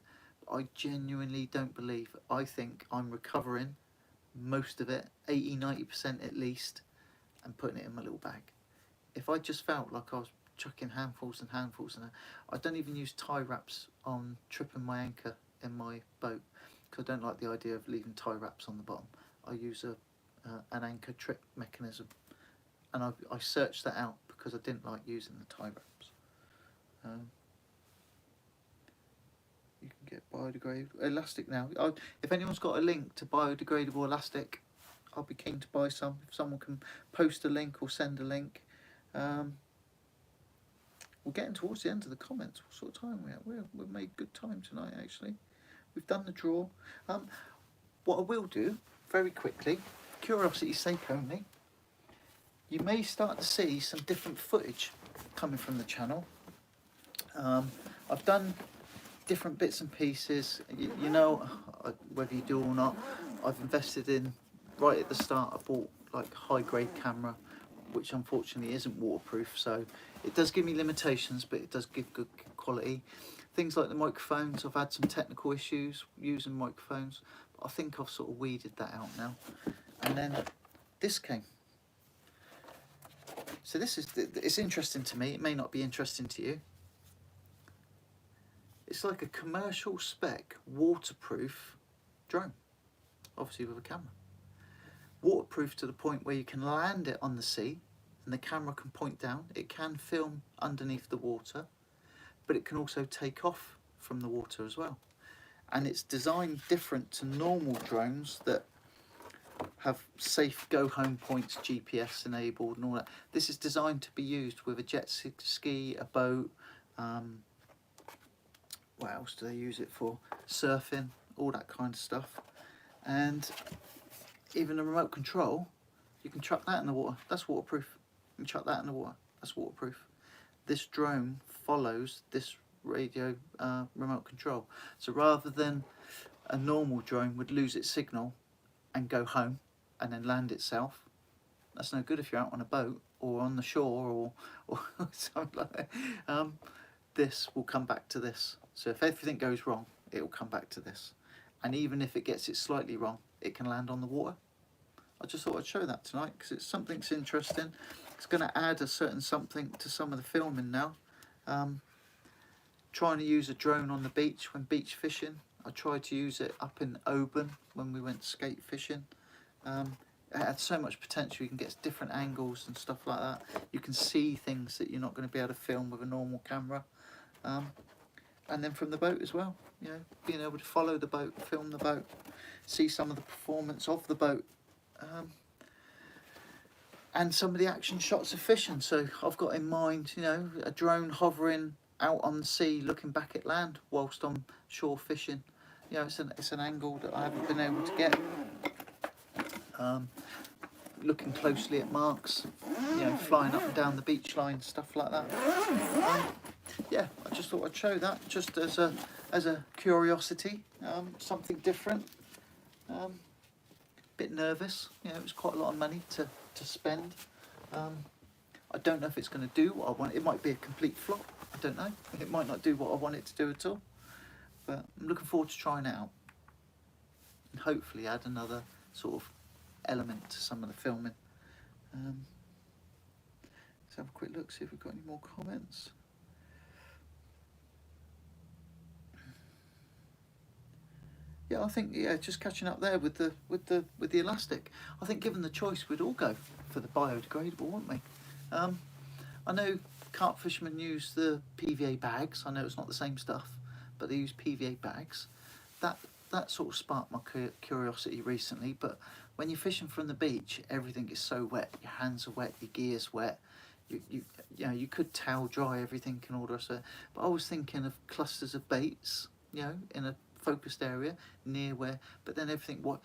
I genuinely don't believe. I think I'm recovering most of it, 80-90% at least, and putting it in my little bag. If I just felt like I was chucking handfuls and handfuls, and I don't even use tie wraps on tripping my anchor in my boat, because I don't like the idea of leaving tie wraps on the bottom. I use an anchor trip mechanism, and I searched that out because I didn't like using the tie wraps. You can get biodegradable elastic now. If anyone's got a link to biodegradable elastic, I'll be keen to buy some. If someone can post a link or send a link. We're getting towards the end of the comments. What sort of time are we at? We've made good time tonight, actually. We've done the draw. What I will do, very quickly, curiosity's sake only, you may start to see some different footage coming from the channel. I've done different bits and pieces. You know, whether you do or not, I've invested in, right at the start, I bought like high-grade camera, which unfortunately isn't waterproof, so it does give me limitations, but it does give good quality. Things like the microphones, I've had some technical issues using microphones, but I think I've sort of weeded that out now. And then this came. So this is, it's interesting to me, it may not be interesting to you. It's like a commercial spec waterproof drone, obviously with a camera. Waterproof to the point where you can land it on the sea and the camera can point down. It can film underneath the water, but it can also take off from the water as well. And it's designed different to normal drones that have safe go home points, GPS enabled and all that. This is designed to be used with a jet ski, a boat, what else do they use it for? Surfing, all that kind of stuff. And even the remote control, you can chuck that in the water. That's waterproof. You can chuck that in the water. That's waterproof. This drone follows this radio remote control. So rather than a normal drone would lose its signal and go home and then land itself, that's no good if you're out on a boat or on the shore or something like that. This will come back to this. So if everything goes wrong, it will come back to this. And even if it gets it slightly wrong, it can land on the water. I just thought I'd show that tonight because it's something's interesting. It's going to add a certain something to some of the filming now. Trying to use a drone on the beach when beach fishing. I tried to use it up in Oban when we went skate fishing. It had so much potential. You can get different angles and stuff like that. You can see things that you're not going to be able to film with a normal camera. And then from the boat as well, you know, being able to follow the boat, film the boat, see some of the performance of the boat, and some of the action shots of fishing. So I've got in mind, you know, a drone hovering out on the sea, looking back at land whilst I'm shore fishing. You know, it's an angle that I haven't been able to get. Looking closely at marks, you know, flying up and down the beach line, stuff like that. Yeah, I just thought I'd show that just as a curiosity, something different. Bit nervous, you know, it was quite a lot of money to spend. I don't know if it's going to do what I want. It might be a complete flop. I don't know. It might not do what I want it to do at all. But I'm looking forward to trying it out and hopefully add another sort of element to some of the filming. Let's have a quick look, see if we've got any more comments. Yeah, I think just catching up there with the elastic. I think given the choice, we'd all go for the biodegradable, wouldn't we? I know carp fishermen use the PVA bags. I know it's not the same stuff, but they use PVA bags. That sort of sparked my curiosity recently. But when you're fishing from the beach, everything is so wet. Your hands are wet, your gear's wet. You know, you could towel dry everything and all the rest of it. But I was thinking of clusters of baits, you know, in a focused area near where. But then everything, what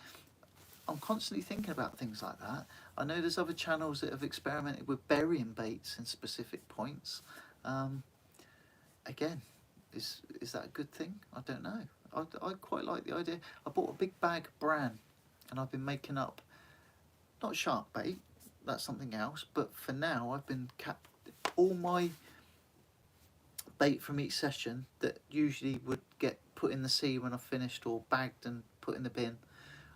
I'm constantly thinking about things like that. I know there's other channels that have experimented with burying baits in specific points. Again, is that a good thing? I don't know. I quite like the idea. I bought a big bag of bran and I've been making up, not shark bait, that's something else, but for now I've been all my bait from each session that usually would get put in the sea when I finished, or bagged and put in the bin.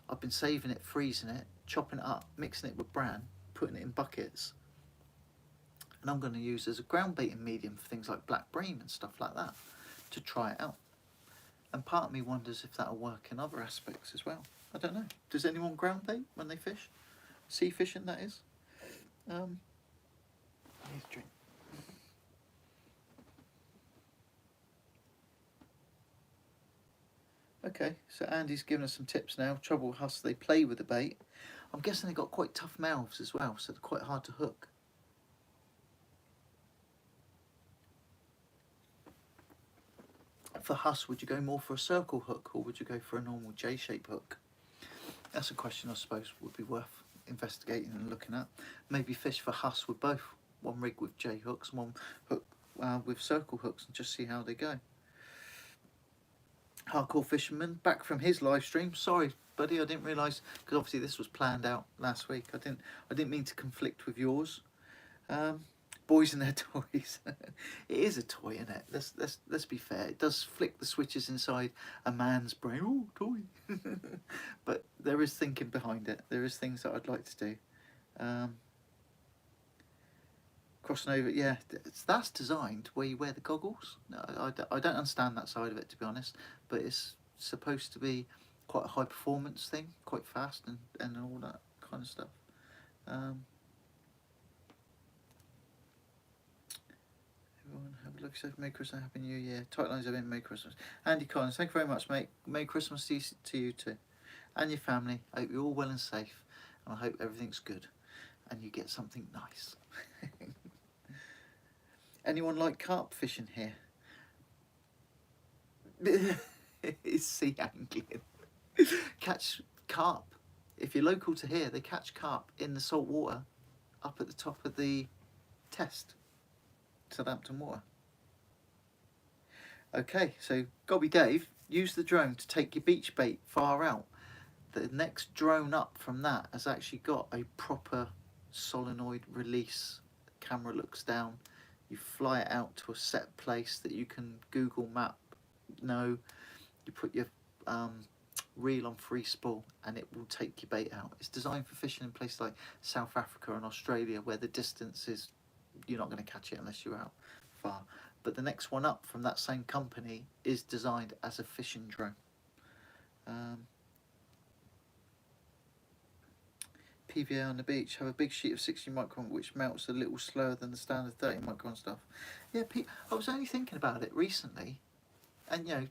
I've been saving it, freezing it, chopping it up, mixing it with bran, putting it in buckets, and I'm going to use as a ground baiting medium for things like black bream and stuff like that, to try it out. And part of me wonders if that'll work in other aspects as well. I don't know. Does anyone ground bait when they fish? Sea fishing, that is. I need a drink. Okay, so Andy's given us some tips now. Trouble with us, they play with the bait. I'm guessing they've got quite tough mouths as well, so they're quite hard to hook. For Huss, would you go more for a circle hook, or would you go for a normal J-shape hook? That's a question I suppose would be worth investigating and looking at. Maybe fish for Huss with both. One rig with J hooks and one hook with circle hooks, and just see how they go. Hardcore Fisherman, back from his live stream. Sorry, buddy, I didn't realise, because obviously this was planned out last week. I didn't mean to conflict with yours. Boys and their toys. It is a toy, isn't it? Let's be fair. It does flick the switches inside a man's brain. Oh, toy. But there is thinking behind it. There is things that I'd like to do. Crossing over, yeah, that's designed where you wear the goggles. No, I don't understand that side of it, to be honest, but it's supposed to be quite a high performance thing, quite fast and all that kind of stuff. Everyone have a look, safe, Merry Christmas, Happy New Year. Tight lines have been Merry Christmas. Andy Collins, thank you very much, mate. Merry Christmas to you too, and your family. I hope you're all well and safe, and I hope everything's good, and you get something nice. Anyone like carp fishing here? It's sea angling. Catch carp. If you're local to here, they catch carp in the salt water up at the top of the Test, Southampton Water. Okay, so Gobby Dave, use the drone to take your beach bait far out. The next drone up from that has actually got a proper solenoid release. The camera looks down. You fly it out to a set place that you can Google Map know. You put your reel on free spool and it will take your bait out. It's designed for fishing in places like South Africa and Australia, where the distance is, you're not going to catch it unless you're out far. But the next one up from that same company is designed as a fishing drone. PVA on the beach, have a big sheet of 60 micron which melts a little slower than the standard 30 micron stuff. Yeah, I was only thinking about it recently, and you know,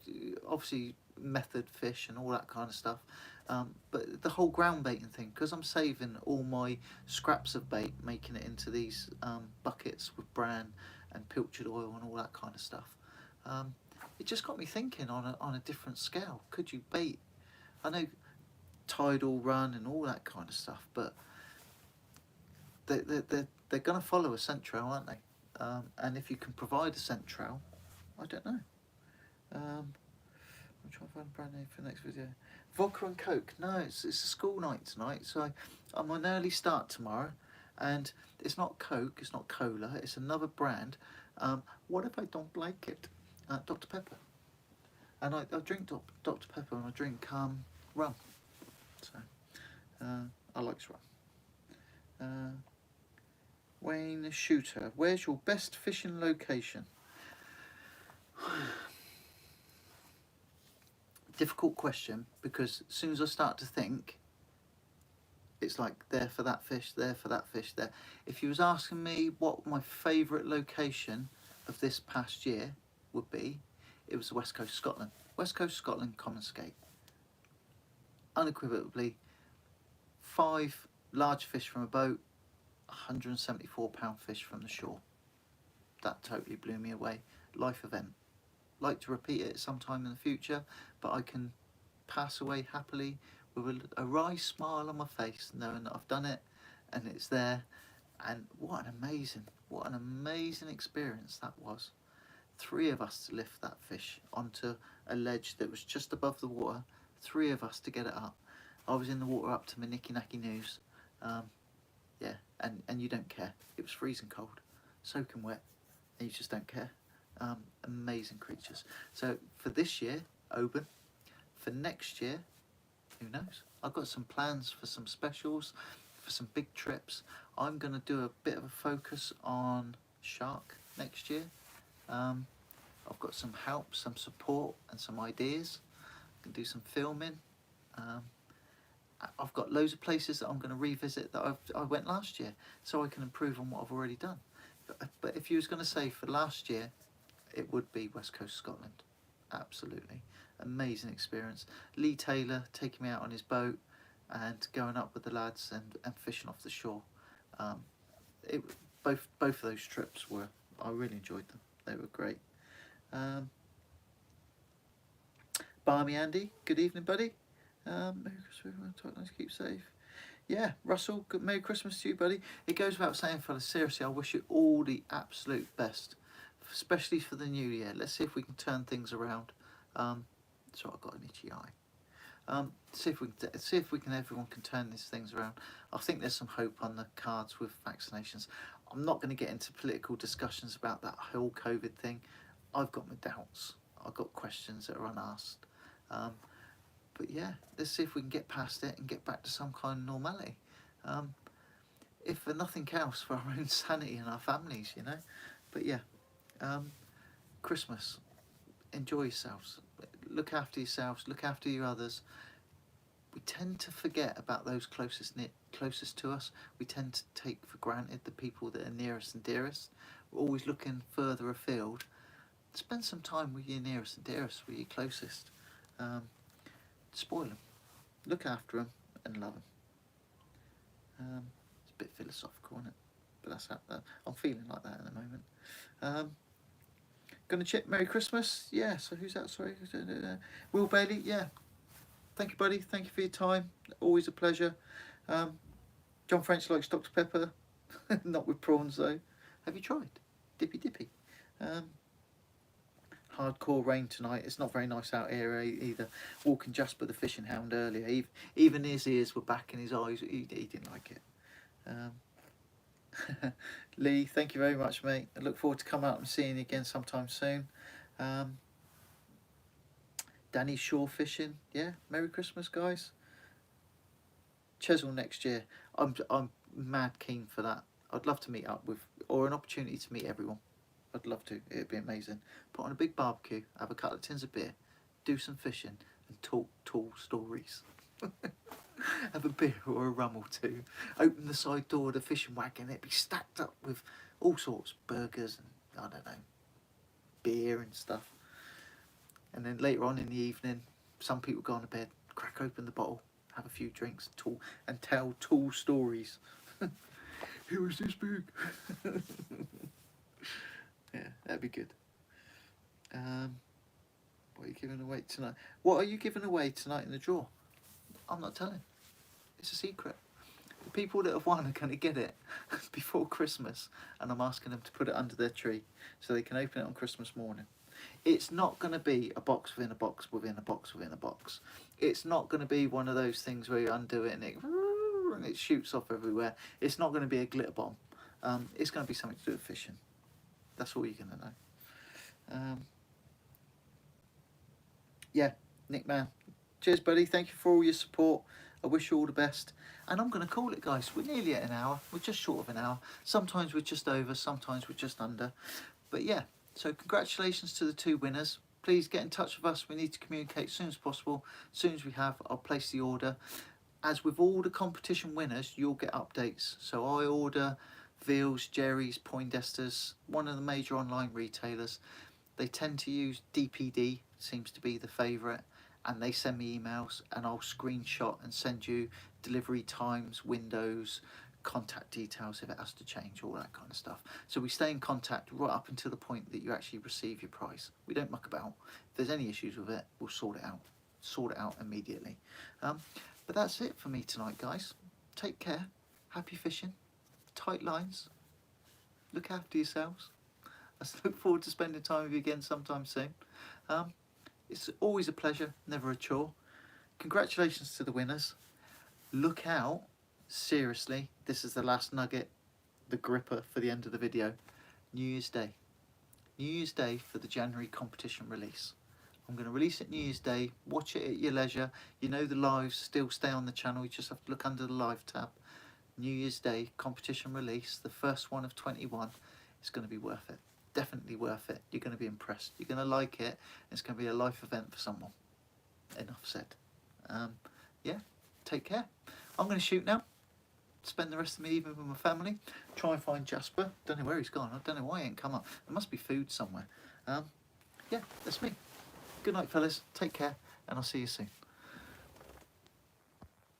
obviously method fish and all that kind of stuff, but the whole ground baiting thing, because I'm saving all my scraps of bait, making it into these buckets with bran and pilchard oil and all that kind of stuff. It just got me thinking on a different scale. Could you bait? I know tidal run and all that kind of stuff, but they're going to follow a scent trail, aren't they? And if you can provide a scent trail, I don't know. I'm trying to find a brand name for the next video. Vodka and Coke. No, it's a school night tonight, so I'm on an early start tomorrow, and it's not Coke, it's not cola, it's another brand. What if I don't like it? Dr Pepper. And I drink Dr Pepper, and I drink rum. So I like rum. Wayne Shooter, where's your best fishing location? Difficult question, because as soon as I start to think, it's like there for that fish, there for that fish, there. If you was asking me what my favourite location of this past year would be, it was the West Coast Scotland. West Coast Scotland Common Skate. Unequivocally, 5 large fish from a boat, 174-pound fish from the shore. That totally blew me away. Life event. Like to repeat it sometime in the future, but I can pass away happily with a wry smile on my face, knowing that I've done it and it's there. And what an amazing experience that was. 3 of us to lift that fish onto a ledge that was just above the water. 3 of us to get it up. I was in the water up to my nicky nacky news. Yeah, and you don't care. It was freezing cold, soaking wet, and you just don't care. Amazing creatures. So for this year, Oban. For next year, who knows? I've got some plans for some specials, for some big trips. I'm going to do a bit of a focus on shark next year. I've got some help, some support and some ideas. I can do some filming. I've got loads of places that I'm going to revisit that I went last year, so I can improve on what I've already done. But if you was going to say for last year, it would be West Coast Scotland. Absolutely. Amazing experience. Lee Taylor taking me out on his boat and going up with the lads and fishing off the shore. It, both of those trips were, I really enjoyed them. They were great. Barmy Andy, good evening, buddy. Merry Christmas, everyone. Talk nice, keep safe. Yeah, Russell, good Merry Christmas to you, buddy. It goes without saying, fellas, seriously, I wish you all the absolute best, especially for the new year. Let's see if we can turn things around. Sorry, I've got an itchy eye. See if we can everyone can turn these things around. I think there's some hope on the cards with vaccinations. I'm not going to get into political discussions about that whole COVID thing. I've got my doubts. I've got questions that are unasked. But yeah, let's see if we can get past it and get back to some kind of normality. If for nothing else, for our own sanity and our families, you know. But yeah, Christmas. Enjoy yourselves. Look after yourselves. Look after your others. We tend to forget about those closest to us. We tend to take for granted the people that are nearest and dearest. We're always looking further afield. Spend some time with your nearest and dearest, with your closest. Spoil them, look after them, and love them. It's a bit philosophical, isn't it? But that's how I'm feeling like that at the moment. Gonna chip Merry Christmas. Yeah. So who's that? Sorry, Will Bailey. Yeah. Thank you, buddy. Thank you for your time. Always a pleasure. John French likes Dr Pepper, not with prawns though. Have you tried Dippy Dippy? Hardcore rain tonight. It's not very nice out here either. Walking Jasper the fishing hound earlier, even his ears were back in his eyes. He didn't like it. Lee, thank you very much, mate. I look forward to coming out and seeing you again sometime soon. Danny Shore fishing. Yeah, Merry Christmas, guys. Chesil next year. I'm mad keen for that. I'd love to meet up with, or an opportunity to meet everyone. I'd love to. It'd be amazing. Put on a big barbecue, have a couple of tins of beer, do some fishing, and talk tall stories. Have a beer or a rum or two. Open the side door of the fishing wagon. It'd be stacked up with all sorts, burgers and I don't know, beer and stuff. And then later on in the evening, some people go on to bed, crack open the bottle, have a few drinks, and tell tall stories. Who is this big? Yeah, that'd be good. What are you giving away tonight? What are you giving away tonight in the draw? I'm not telling. It's a secret. The people that have won are going to get it before Christmas, and I'm asking them to put it under their tree so they can open it on Christmas morning. It's not going to be a box within a box within a box within a box. It's not going to be one of those things where you undo it and it shoots off everywhere. It's not going to be a glitter bomb. It's going to be something to do with fishing. That's all you're going to know. Yeah, Nick Man. Cheers, buddy. Thank you for all your support. I wish you all the best. And I'm going to call it, guys. We're nearly at an hour. We're just short of an hour. Sometimes we're just over. Sometimes we're just under. But yeah, so congratulations to the two winners. Please get in touch with us. We need to communicate as soon as possible. As soon as we have, I'll place the order. As with all the competition winners, you'll get updates. So I order Veals, Jerry's, Poindexter's, one of the major online retailers. They tend to use DPD, seems to be the favourite, and they send me emails and I'll screenshot and send you delivery times, windows, contact details if it has to change, all that kind of stuff. So we stay in contact right up until the point that you actually receive your prize. We don't muck about. If there's any issues with it, we'll sort it out immediately. But that's it for me tonight, guys. Take care. Happy fishing. Tight lines. Look after yourselves. I look forward to spending time with you again sometime soon. It's always a pleasure, never a chore. Congratulations to the winners. Look out, seriously, this is the last nugget, the gripper for the end of the video. New Year's Day. New Year's Day for the January competition release. I'm going to release it New Year's Day. Watch it at your leisure. You know the lives still stay on the channel. You just have to look under the live tab. New Year's Day competition release, the first one of 21. It's going to be worth it. Definitely worth it. You're going to be impressed. You're going to like it. It's going to be a life event for someone. Enough said. Yeah, take care. I'm going to shoot now. Spend the rest of my evening with my family. Try and find Jasper. Don't know where he's gone. I don't know why he ain't come up. There must be food somewhere. Yeah, that's me. Good night, fellas. Take care, and I'll see you soon.